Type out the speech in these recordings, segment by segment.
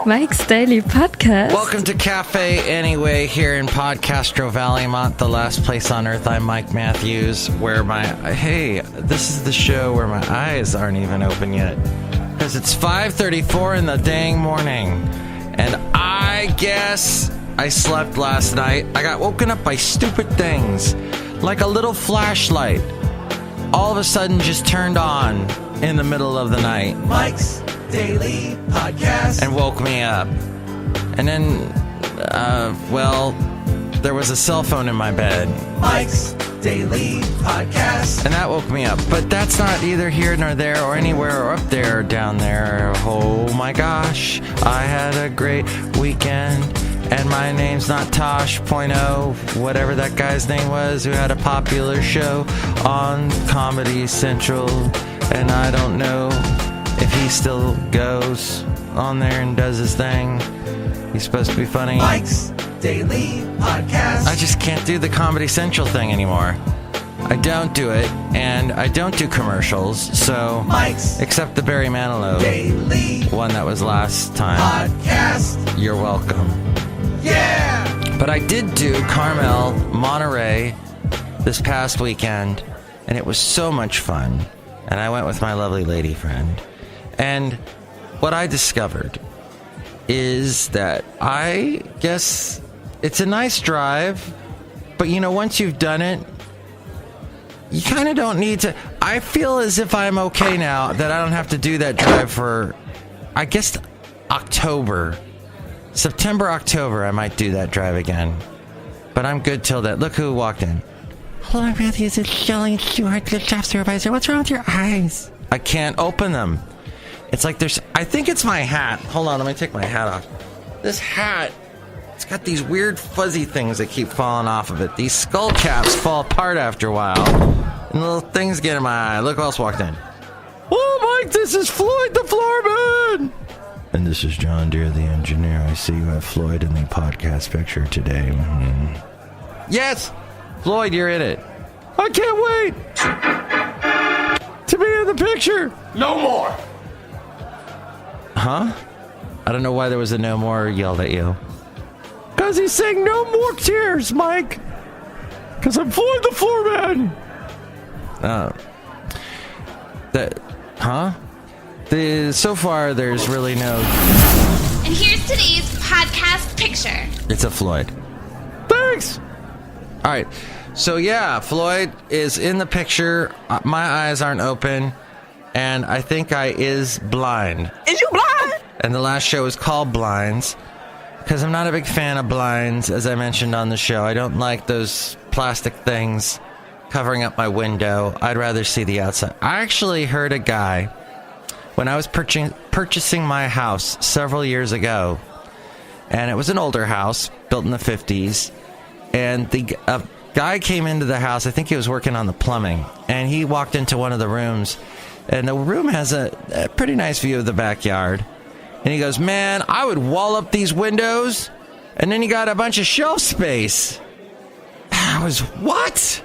Mike's Daily Podcast. Welcome to Cafe Anyway here in Podcastro Valleymont, the last place on earth. I'm Mike Matthews, this is the show where my eyes aren't even open yet. Because it's 5:34 in the dang morning. And I guess I slept last night. I got woken up by stupid things. Like a little flashlight. All of a sudden just turned on in the middle of the night. Mike's Daily Podcast. And woke me up. And then, there was a cell phone in my bed. Mike's Daily Podcast. And that woke me up. But that's not either here nor there or anywhere or up there or down there. Oh my gosh. I had a great weekend. And my name's not Tosh.0, whatever that guy's name was, who had a popular show on Comedy Central. And I don't know if he still goes on there and does his thing. He's supposed to be funny. Mike's Daily Podcast. I just can't do the Comedy Central thing anymore. I don't do it, and I don't do commercials, so... Mike's except the Barry Manilow Daily one that was last time. Podcast. You're welcome. Yeah! But I did do Carmel, Monterey, this past weekend, and it was so much fun. And I went with my lovely lady friend. And what I discovered is that I guess it's a nice drive, but once you've done it, you kind of don't need to. I feel as if I'm okay now that I don't have to do that drive for, I guess, September, October, I might do that drive again. But I'm good till that. Look who walked in. Hello, Matthews. It's Chely Shoehart, the shop supervisor. What's wrong with your eyes? I can't open them. It's like I think it's my hat. Hold on, let me take my hat off. This hat, it's got these weird fuzzy things that keep falling off of it. These skull caps fall apart after a while. And little things get in my eye. Look who else walked in. Oh, Mike, this is Floyd the Floorman! And this is John Deere, the engineer. I see you have Floyd in the podcast picture today. Mm-hmm. Yes! Floyd, you're in it. I can't wait to be in the picture. No more! Huh? I don't know why there was a no more yelled at you. Because he's saying no more tears, Mike. Because I'm Floyd the Floorman. So far, there's really no... And here's today's podcast picture. It's a Floyd. Thanks! Alright, so yeah, Floyd is in the picture. My eyes aren't open. And I think I is blind. Is you blind? And the last show was called Blinds. Because I'm not a big fan of blinds, as I mentioned on the show. I don't like those plastic things covering up my window. I'd rather see the outside. I actually heard a guy, when I was purchasing my house several years ago, and it was an older house, built in the 50s, and a guy came into the house, I think he was working on the plumbing, and he walked into one of the rooms, and the room has a pretty nice view of the backyard. And he goes, man, I would wall up these windows. And then you got a bunch of shelf space. I was, what?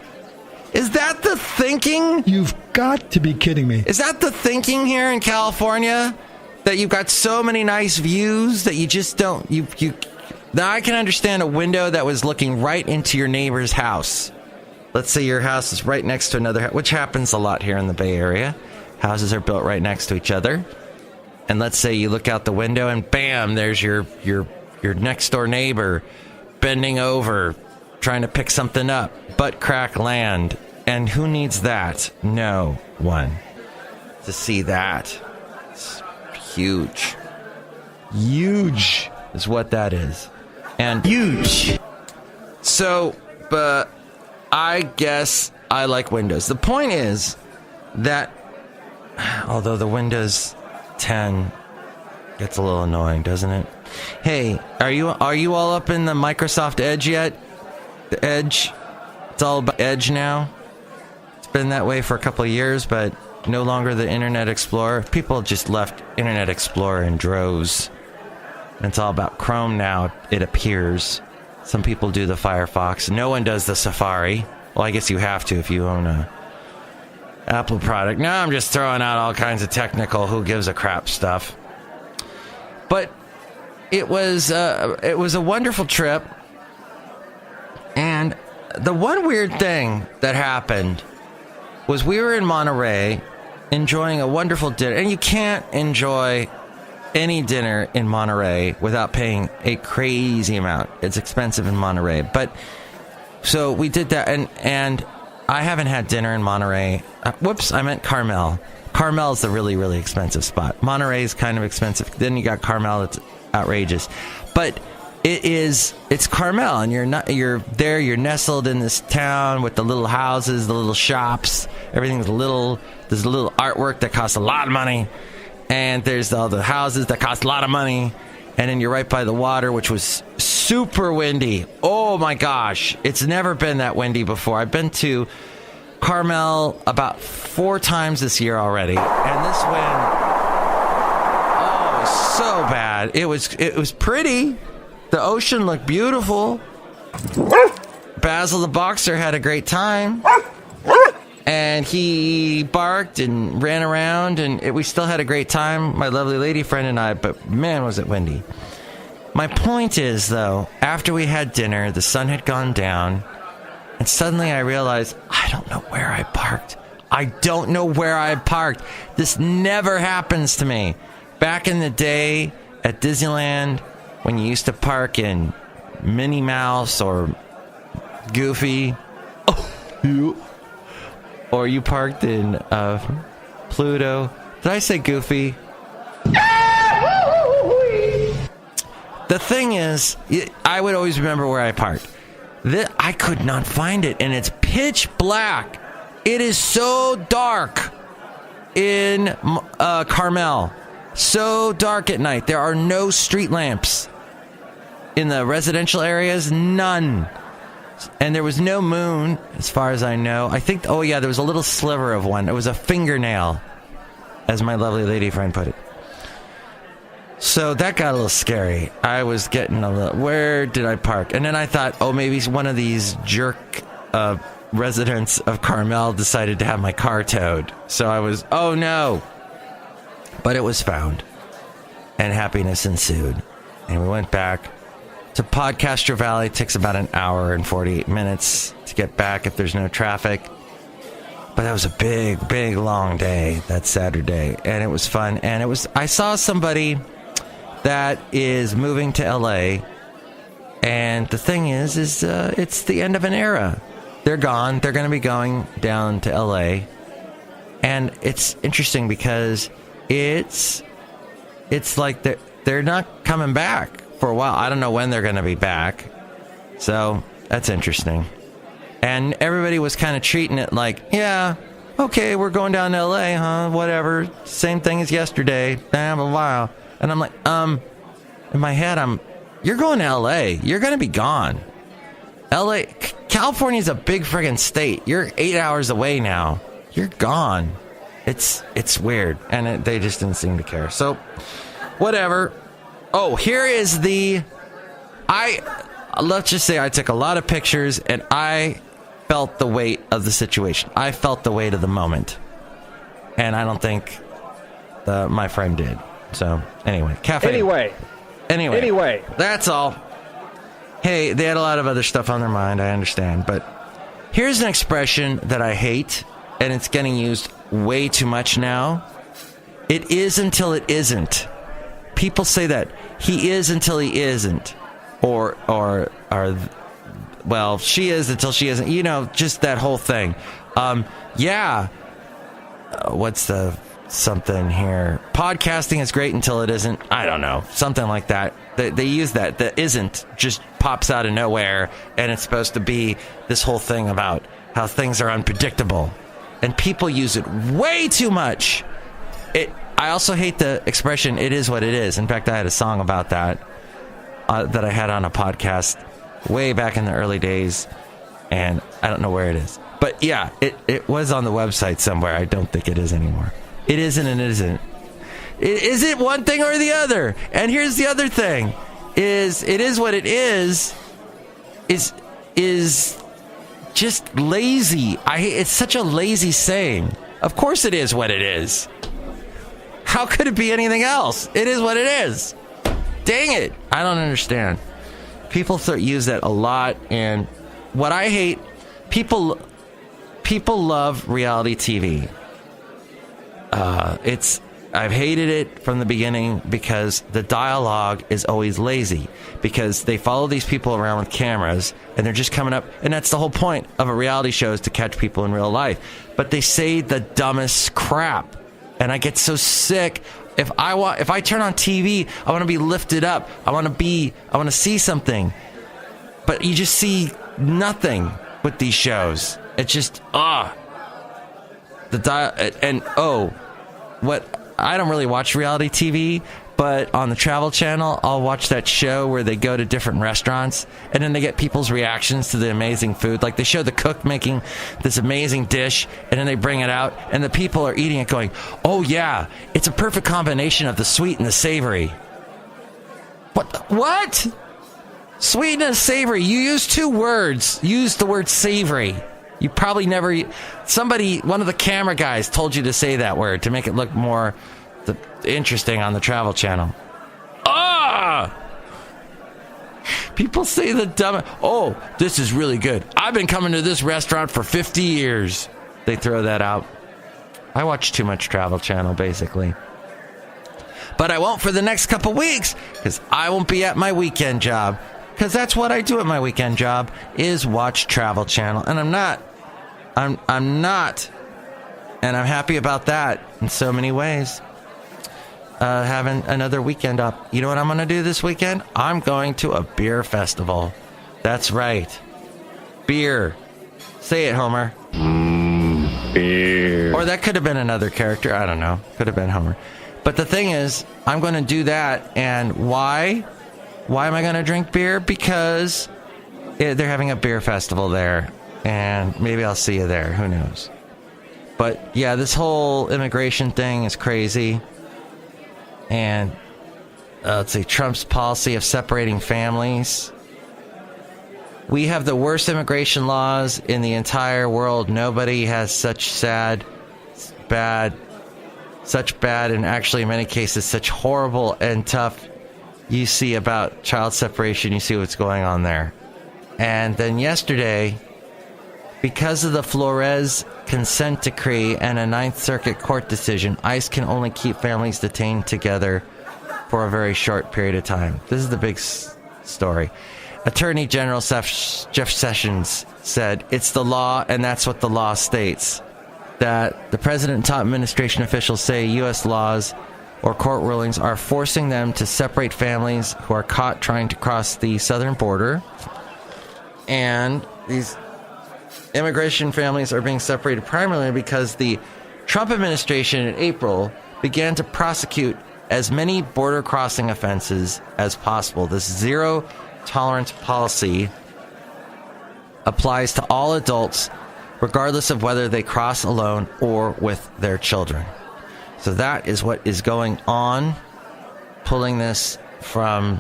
Is that the thinking? You've got to be kidding me. Is that the thinking here in California? That you've got so many nice views that you just don't... Now I can understand a window that was looking right into your neighbor's house. Let's say your house is right next to another house, which happens a lot here in the Bay Area. Houses are built right next to each other. And let's say you look out the window and bam, there's your next door neighbor bending over, trying to pick something up, butt crack land. And who needs that? No one. To see that. It's huge. Huge is what that is. And huge. So, but I guess I like Windows. The point is that although the Windows 10 gets a little annoying, doesn't it? Hey, are you all up in the Microsoft Edge yet? The Edge? It's all about Edge now. It's been that way for a couple of years, but no longer the Internet Explorer. People just left Internet Explorer in droves. And it's all about Chrome now, it appears. Some people do the Firefox. No one does the Safari. Well, I guess you have to if you own a Apple product. Now I'm just throwing out all kinds of technical who gives a crap stuff. But it was a wonderful trip. And the one weird thing that happened was we were in Monterey enjoying a wonderful dinner. And you can't enjoy any dinner in Monterey without paying a crazy amount. It's expensive in Monterey. But so we did that. And I haven't had dinner in Monterey. Whoops, I meant Carmel. Carmel is the really, really expensive spot. Monterey is kind of expensive. Then you got Carmel. It's outrageous. But it's Carmel, and you're nestled in this town with the little houses, the little shops. Everything's there's a little artwork that costs a lot of money, and there's all the houses that cost a lot of money, and then you're right by the water, which was super windy. Oh my gosh, it's never been that windy before. I've been to Carmel about 4 times this year already, and this wind, was so bad. It was pretty. The ocean looked beautiful. Basil the boxer had a great time. And he barked and ran around, and we still had a great time, my lovely lady friend and I, but man, was it windy. My point is, though, after we had dinner, the sun had gone down, and suddenly I realized, I don't know where I parked. This never happens to me. Back in the day at Disneyland, when you used to park in Minnie Mouse or Goofy, or you parked in Pluto. Did I say Goofy? The thing is, I would always remember where I parked. I could not find it, and it's pitch black. It is so dark in Carmel. So dark at night. There are no street lamps in the residential areas. None. And there was no moon, as far as I know. I think, there was a little sliver of one. It was a fingernail, as my lovely lady friend put it. So that got a little scary. I was getting where did I park? And then I thought, maybe one of these jerk residents of Carmel decided to have my car towed. So I was, oh no. But it was found, and happiness ensued. And we went back to Podcaster Valley. It takes about an hour and 48 minutes to get back if there's no traffic. But that was a big, big, long day, that Saturday. And it was fun. And I saw somebody that is moving to LA. And the thing is it's the end of an era. They're gone. They're going to be going down to LA. And it's interesting because it's like they're not coming back for a while. I don't know when they're going to be back. So that's interesting. And everybody was kind of treating it like, yeah, okay, we're going down to LA, huh? Whatever. Same thing as yesterday. Blah, blah, blah. And I'm like, in my head, you're going to LA. You're going to be gone. LA, California's a big friggin' state. You're 8 hours away now. You're gone. It's weird, and they just didn't seem to care. So, whatever. Oh, here is let's just say I took a lot of pictures, and I felt the weight of the situation. I felt the weight of the moment, and I don't think my friend did. So, anyway, cafe. Anyway, that's all. Hey, they had a lot of other stuff on their mind, I understand, but here's an expression that I hate, and it's getting used way too much now. It is until it isn't. People say that. He is until he isn't. Or she is until she isn't. You know, just that whole thing. What's the something here? Podcasting is great until it isn't. I don't know. Something like that. They use that. The isn't just pops out of nowhere, and it's supposed to be this whole thing about how things are unpredictable. And people use it way too much. I also hate the expression, it is what it is. In fact, I had a song about that that I had on a podcast way back in the early days. And I don't know where it is. But yeah, it was on the website somewhere. I don't think it is anymore. It isn't and it isn't. It isn't one thing or the other. And here's the other thing. It is what it is just lazy. It's such a lazy saying. Of course it is what it is. How could it be anything else? It is what it is. Dang it. I don't understand. People use that a lot. And what I hate, people love reality TV. I've hated it from the beginning because the dialogue is always lazy, because they follow these people around with cameras and they're just coming up, and that's the whole point of a reality show, is to catch people in real life. But they say the dumbest crap, and I get so sick. If I turn on TV, I want to be lifted up. I want to see something. But you just see nothing with these shows. It's just I don't really watch reality TV, but on the Travel Channel, I'll watch that show where they go to different restaurants, and then they get people's reactions to the amazing food. Like, they show the cook making this amazing dish, and then they bring it out, and the people are eating it going, oh yeah, it's a perfect combination of the sweet and the savory. What? Sweet and savory. You use two words. Use the word savory. You probably never... one of the camera guys told you to say that word to make it look more interesting on the Travel Channel. People say the dumb... Oh, this is really good. I've been coming to this restaurant for 50 years. They throw that out. I watch too much Travel Channel, basically. But I won't for the next couple weeks, because I won't be at my weekend job. Because that's what I do at my weekend job, is watch Travel Channel. And I'm not. And I'm happy about that in so many ways. Having another weekend up. You know what I'm going to do this weekend? I'm going to a beer festival. That's right. Beer. Say it, Homer. Beer. Or that could have been another character. I don't know. Could have been Homer. But the thing is, I'm going to do that. And why? Why am I going to drink beer? Because they're having a beer festival there. And maybe I'll see you there. Who knows? But yeah, this whole immigration thing is crazy. And let's see, Trump's policy of separating families. We have the worst immigration laws in the entire world. Nobody has such bad, and actually in many cases such horrible and tough. You see about child separation, you see what's going on there. And then yesterday, because of the Flores consent decree and a Ninth Circuit court decision, ICE can only keep families detained together for a very short period of time. This is the big story. Attorney General Jeff Sessions said, it's the law, and that's what the law states. That the president and top administration officials say U.S. laws or court rulings are forcing them to separate families who are caught trying to cross the southern border. And these immigration families are being separated primarily because the Trump administration in April began to prosecute as many border crossing offenses as possible. This zero tolerance policy applies to all adults, regardless of whether they cross alone or with their children. So that is what is going on. Pulling this from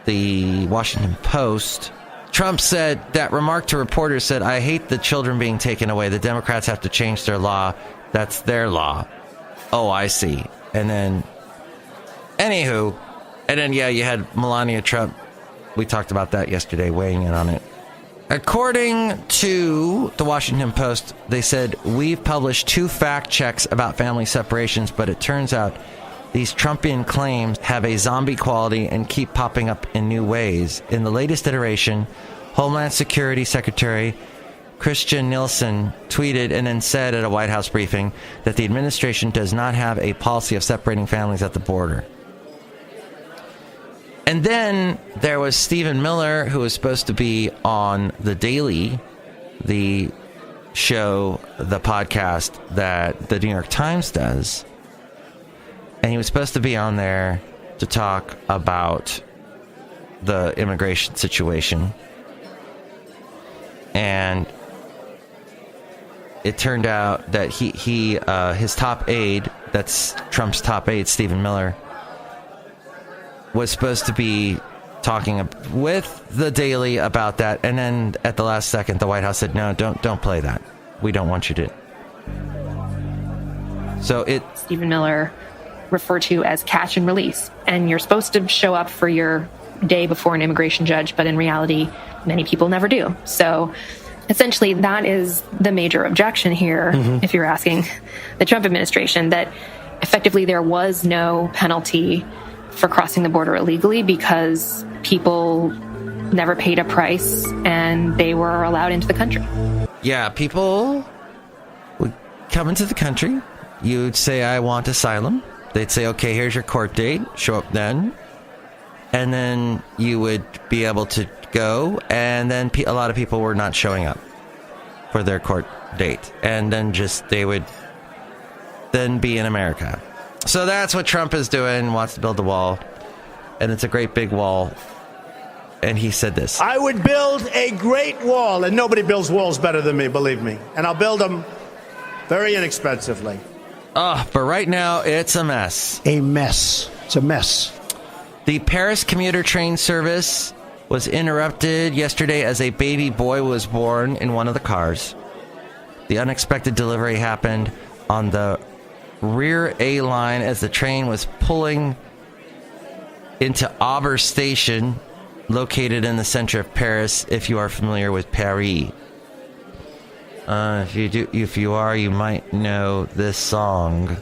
the Washington Post. Trump said, that remark to reporters said, I hate the children being taken away. The Democrats have to change their law. That's their law. Oh, I see. And then, anywho, you had Melania Trump. We talked about that yesterday, weighing in on it. According to the Washington Post, they said, we've published 2 fact checks about family separations, but it turns out these Trumpian claims have a zombie quality and keep popping up in new ways. In the latest iteration, Homeland Security Secretary Christian Nielsen tweeted and then said at a White House briefing that the administration does not have a policy of separating families at the border. And then there was Stephen Miller, who was supposed to be on The Daily, the show, the podcast that the New York Times does. And he was supposed to be on there to talk about the immigration situation. And it turned out that his top aide, that's Trump's top aide, Stephen Miller, was supposed to be talking with The Daily about that. And then at the last second, the White House said, no, don't play that. We don't want you to. So Stephen Miller refer to as catch and release. And you're supposed to show up for your day before an immigration judge, but in reality, many people never do. So essentially, that is the major objection here, if you're asking the Trump administration, that effectively there was no penalty for crossing the border illegally because people never paid a price and they were allowed into the country. Yeah, people would come into the country. You'd say, I want asylum. They'd say, okay, here's your court date. Show up then. And then you would be able to go. And then a lot of people were not showing up for their court date. And then they would then be in America. So that's what Trump is doing, wants to build a wall. And it's a great big wall. And he said this. I would build a great wall, and nobody builds walls better than me, believe me. And I'll build them very inexpensively. But right now, it's a mess. A mess. It's a mess. The Paris commuter train service was interrupted yesterday as a baby boy was born in one of the cars. The unexpected delivery happened on the rear A line as the train was pulling into Auber Station, located in the center of Paris, if you are familiar with Paris. If you are, you might know this song.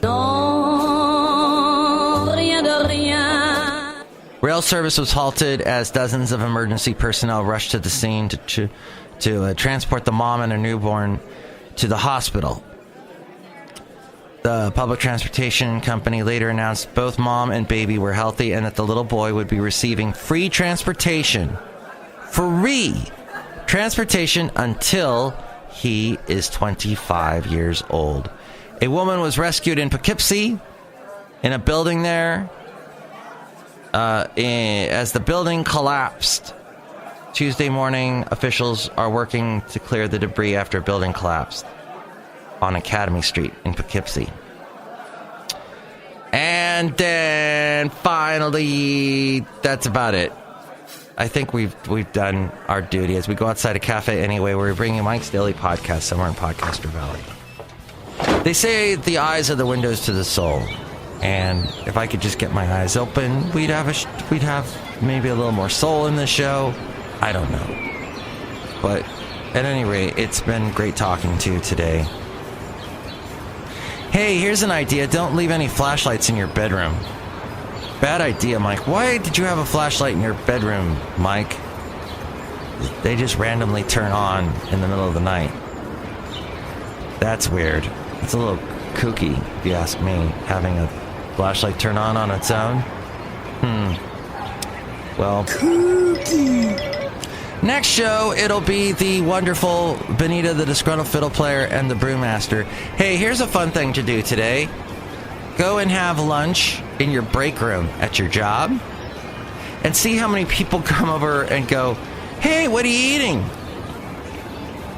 Rail service was halted as dozens of emergency personnel rushed to the scene to transport the mom and her newborn to the hospital. The public transportation company later announced both mom and baby were healthy and that the little boy would be receiving free transportation until he is 25 years old. A woman was rescued in Poughkeepsie in a building there as the building collapsed. Tuesday morning, officials are working to clear the debris after a building collapsed on Academy Street in Poughkeepsie. And then finally, that's about it. I think we've done our duty as we go outside a cafe anyway. We're bringing Mike's Daily Podcast somewhere in Podcaster Valley. They say the eyes are the windows to the soul. And if I could just get my eyes open, we'd have maybe a little more soul in the show. I don't know. But at any rate, it's been great talking to you today. Hey, here's an idea. Don't leave any flashlights in your bedroom. Bad idea, Mike. Why did you have a flashlight in your bedroom, Mike? They just randomly turn on in the middle of the night. That's weird. It's a little kooky, if you ask me, having a flashlight turn on its own. Well, kooky. Next show, it'll be the wonderful Benita, the Disgruntled Fiddle Player, and the Brewmaster. Hey, here's a fun thing to do today. Go and have lunch in your break room at your job and see how many people come over and go, hey, what are you eating?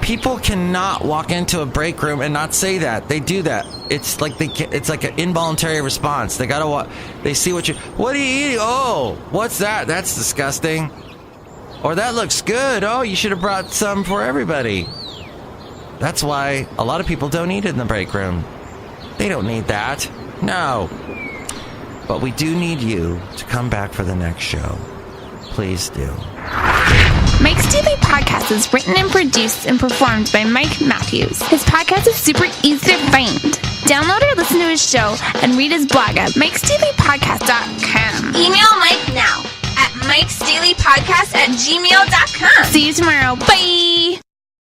People cannot walk into a break room and not say that. They do that. It's like an involuntary response. They gotta they see what are you eating? Oh, what's that? That's disgusting. Or that looks good. Oh, you should have brought some for everybody. That's why a lot of people don't eat in the break room. They don't need that. No. But we do need you to come back for the next show. Please do. Mike's Daily Podcast is written and produced and performed by Mike Matthews. His podcast is super easy to find. Download or listen to his show and read his blog at MIKEs-DAILY-PODCAST.com. Email Mike now at MIKEs-DAILY-PODCAST@gmail.com. See you tomorrow. Bye!